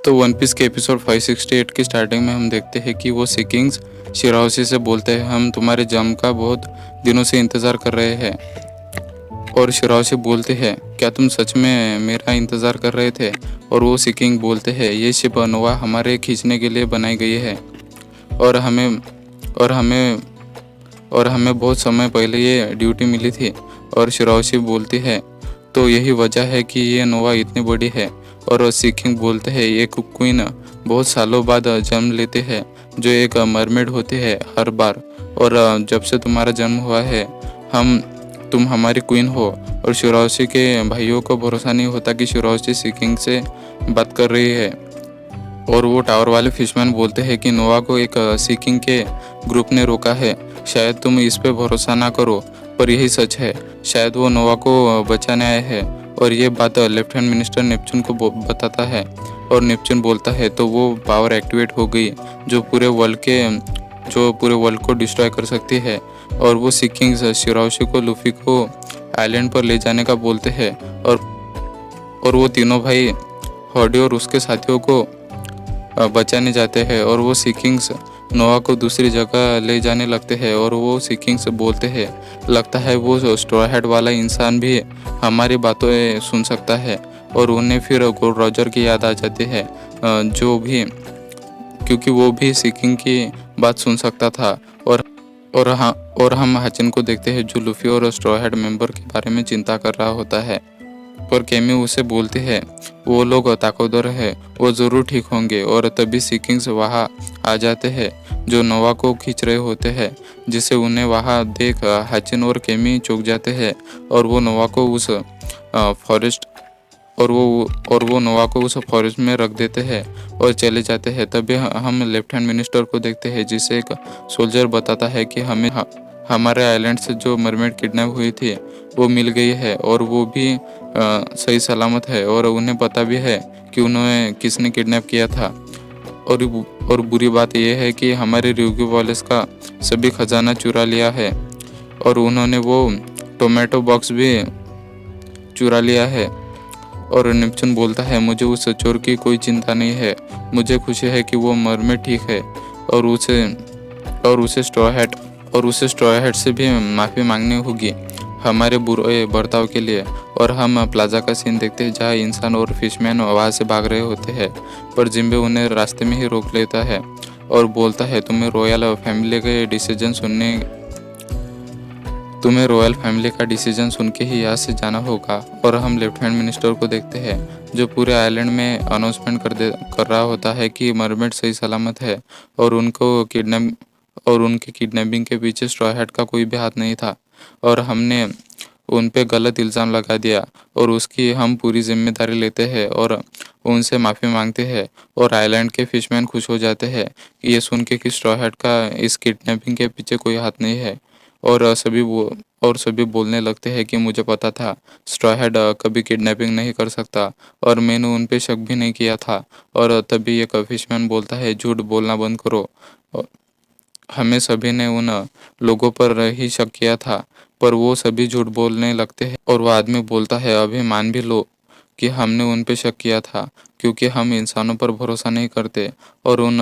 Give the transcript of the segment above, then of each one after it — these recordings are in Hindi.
तो वन पीस के एपिसोड 568 की स्टार्टिंग में हम देखते हैं कि वो सी किंग्स शिराओशी से बोलते हैं, हम तुम्हारे जम का बहुत दिनों से इंतज़ार कर रहे हैं। और शिराओशी बोलते हैं, क्या तुम सच में मेरा इंतज़ार कर रहे थे? और वो सी किंग बोलते हैं, ये शिप नोवा हमारे खींचने के लिए बनाई गई है और हमें और हमें और हमें बहुत समय पहले ये ड्यूटी मिली थी। और शिराओशी बोलती है, तो यही वजह है कि ये नोवा इतनी बड़ी है। और सी किंग बोलते हैं, एक क्वीन बहुत सालों बाद जन्म लेते हैं, जो एक मरमेड होती है हर बार। और जब से तुम्हारा जन्म हुआ है तुम हमारी क्वीन हो। और शिराओशी के भाइयों को भरोसा नहीं होता कि शिराओशी सी किंग से बात कर रही है। और वो टावर वाले फिशमैन बोलते हैं कि नोवा को एक सी किंग के ग्रुप ने रोका है। शायद तुम इस पे भरोसा ना करो, पर यही सच है। शायद वो नोवा को बचाने आए हैं। और ये बात लेफ्टिनेंट मिनिस्टर नेपच्यून को बताता है। और नेपच्यून बोलता है तो वो पावर एक्टिवेट हो गई जो पूरे वर्ल्ड को डिस्ट्रॉय कर सकती है। और वो सी किंग्स शिराओशी को लूफी को आइलैंड पर ले जाने का बोलते हैं। और वो तीनों भाई हॉडी और उसके साथियों को बचाने जाते हैं। और वो सी किंग्स नोवा को दूसरी जगह ले जाने लगते हैं। और वो सी किंग्स बोलते हैं, लगता है वो स्ट्रॉ हैट वाला इंसान भी हमारी बातें सुन सकता है। और उन्हें फिर गोल्ड रॉजर की याद आ जाती है, क्योंकि वो भी सी किंग की बात सुन सकता था। और हम हाचिन को देखते हैं, जो लूफी और स्ट्रॉ हैट मेंबर के बारे में चिंता कर रहा होता है। पर केमी उसे बोलती है, वो लोग ताकतवर है, वो ज़रूर ठीक होंगे। और तभी सी किंग्स वहाँ आ जाते हैं, जो नोवा को खींच रहे होते हैं, जिसे उन्हें वहाँ देख हाचिन और केमी चौंक जाते हैं। और वो नोवा को उस फॉरेस्ट में रख देते हैं और चले जाते हैं। तभी हम लेफ्टिनेंट मिनिस्टर को देखते हैं, जिसे एक सोल्जर बताता है कि हमारे आइलैंड से जो मरमेड किडनैप हुई थी वो मिल गई है, और वो भी सही सलामत है। और उन्हें पता भी है कि उन्हें किसने किडनैप किया था। और बुरी बात यह है कि हमारे रिव्यू वॉलेस का सभी खजाना चुरा लिया है, और उन्होंने वो टोमेटो बॉक्स भी चुरा लिया है। और नेपच्यून बोलता है, मुझे उस चोर की कोई चिंता नहीं है, मुझे खुशी है कि वो मरमेड ठीक है। और उसे स्ट्रॉ हैट से भी माफ़ी मांगनी होगी हमारे बुरे बर्ताव के लिए। और हम प्लाजा का सीन देखते हैं, जहाँ इंसान और फिशमैन वहाँ से भाग रहे होते हैं, पर जिम्बे उन्हें रास्ते में ही रोक लेता है और बोलता है, तुम्हें रॉयल फैमिली का डिसीजन सुन के ही यहाँ से जाना होगा। और हम लेफ्टिनेंट मिनिस्टर को देखते हैं, जो पूरे आइलैंड में अनाउंसमेंट कर रहा होता है कि मरमेड सही सलामत है, और उनके किडनैपिंग के पीछे स्ट्रॉ हैट का कोई भी हाथ नहीं था, और हमने उन पे गलत इल्ज़ाम लगा दिया, और उसकी हम पूरी जिम्मेदारी लेते हैं और उनसे माफ़ी मांगते हैं। और आइलैंड के फिशमैन खुश हो जाते हैं कि ये सुन के कि स्ट्रॉ हैट का इस किडनैपिंग के पीछे कोई हाथ नहीं है। और सभी बोलने लगते हैं कि मुझे पता था स्ट्रॉ हैट कभी किडनैपिंग नहीं कर सकता, और मैंने उन पे शक भी नहीं किया था। और तभी एक फिशमैन बोलता है, झूठ बोलना बंद करो, हमें सभी ने उन लोगों पर ही शक किया था, पर वो सभी झूठ बोलने लगते हैं। और वो आदमी बोलता है, अभी मान भी लो कि हमने उन पे शक किया था, क्योंकि हम इंसानों पर भरोसा नहीं करते। और उन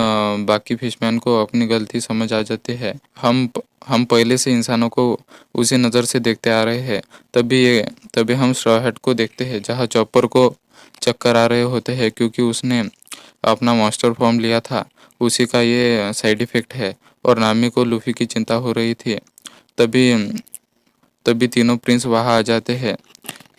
बाकी फिशमैन को अपनी गलती समझ आ जाती है। हम पहले से इंसानों को उसी नज़र से देखते आ रहे हैं। तभी हम स्ट्रॉ हैट को देखते हैं, जहाँ चॉपर को चक्कर आ रहे होते हैं, क्योंकि उसने अपना मास्टर फॉर्म लिया था, उसी का ये साइड इफ़ेक्ट है। और नामी को लूफी की चिंता हो रही थी। तभी तभी तीनों प्रिंस वहाँ आ जाते हैं।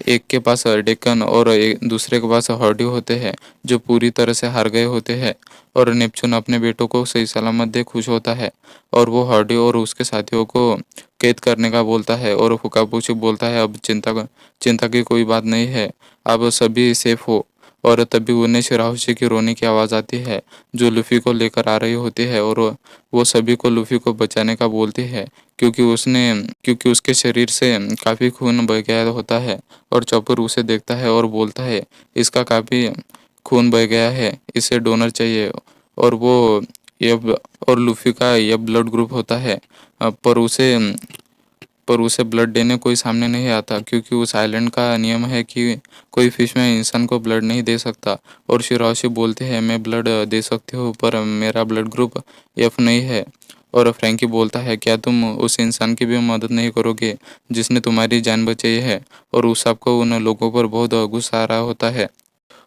एक के पास डेक्कन और दूसरे के पास हॉडी होते हैं, जो पूरी तरह से हार गए होते हैं। और नेपच्यून अपने बेटों को सही सलामत देख खुश होता है, और वो हॉडी और उसके साथियों को कैद करने का बोलता है। और फुकापुची बोलता है, अब चिंता की कोई बात नहीं है, अब सभी सेफ हो। और तभी उन्हें शिराओशी की रोने की आवाज़ आती है, जो लूफी को लेकर आ रही होती है। और वो सभी को लूफी को बचाने का बोलती है, क्योंकि उसके शरीर से काफ़ी खून बह गया होता है। और चॉपर उसे देखता है और बोलता है, इसका काफ़ी खून बह गया है, इसे डोनर चाहिए। और वो ये और लूफी का यह ब्लड ग्रुप होता है, पर पर उसे ब्लड देने कोई सामने नहीं आता, क्योंकि उस आइलैंड का नियम है कि कोई फिश में इंसान को ब्लड नहीं दे सकता। और शिराओशी बोलते हैं, मैं ब्लड दे सकती हूँ पर मेरा ब्लड ग्रुप एफ नहीं है। और फ्रैंकी बोलता है, क्या तुम उस इंसान की भी मदद नहीं करोगे जिसने तुम्हारी जान बचाई है? और उस सबको उन लोगों पर बहुत गुस्सा आ रहा होता है।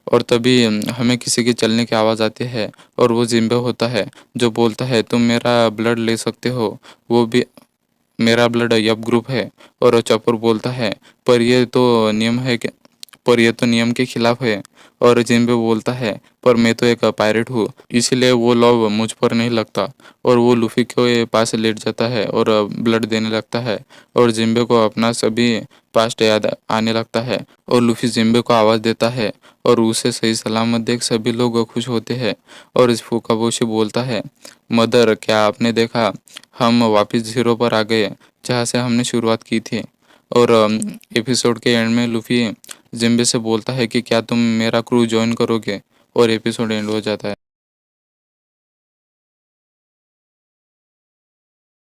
और तभी हमें किसी की चलने की आवाज़ आती है, और वो जिम्बे होता है जो बोलता है, तुम मेरा ब्लड ले सकते हो, वो भी मेरा ब्लड एफ ग्रुप है। और चॉपर बोलता है, पर ये तो नियम है कि पर यह तो नियम के खिलाफ है। और जिम्बे बोलता है, पर मैं तो एक पायरेट हूँ, इसलिए वो लॉ मुझ पर नहीं लगता। और वो लूफी के पास लेट जाता है और ब्लड देने लगता है। और जिम्बे को अपना सभी पास्ट याद आने लगता है। और लूफी जिम्बे को आवाज़ देता है, और उसे सही सलामत देख सभी लोग खुश होते हैं। और इस फुकाबोशी बोलता है, मदर, क्या आपने देखा, हम वापस जीरो पर आ गए जहाँ से हमने शुरुआत की थी। और एपिसोड के एंड में लूफी जिम्बे से बोलता है कि क्या तुम मेरा क्रू ज्वाइन करोगे, और एपिसोड एंड हो जाता है।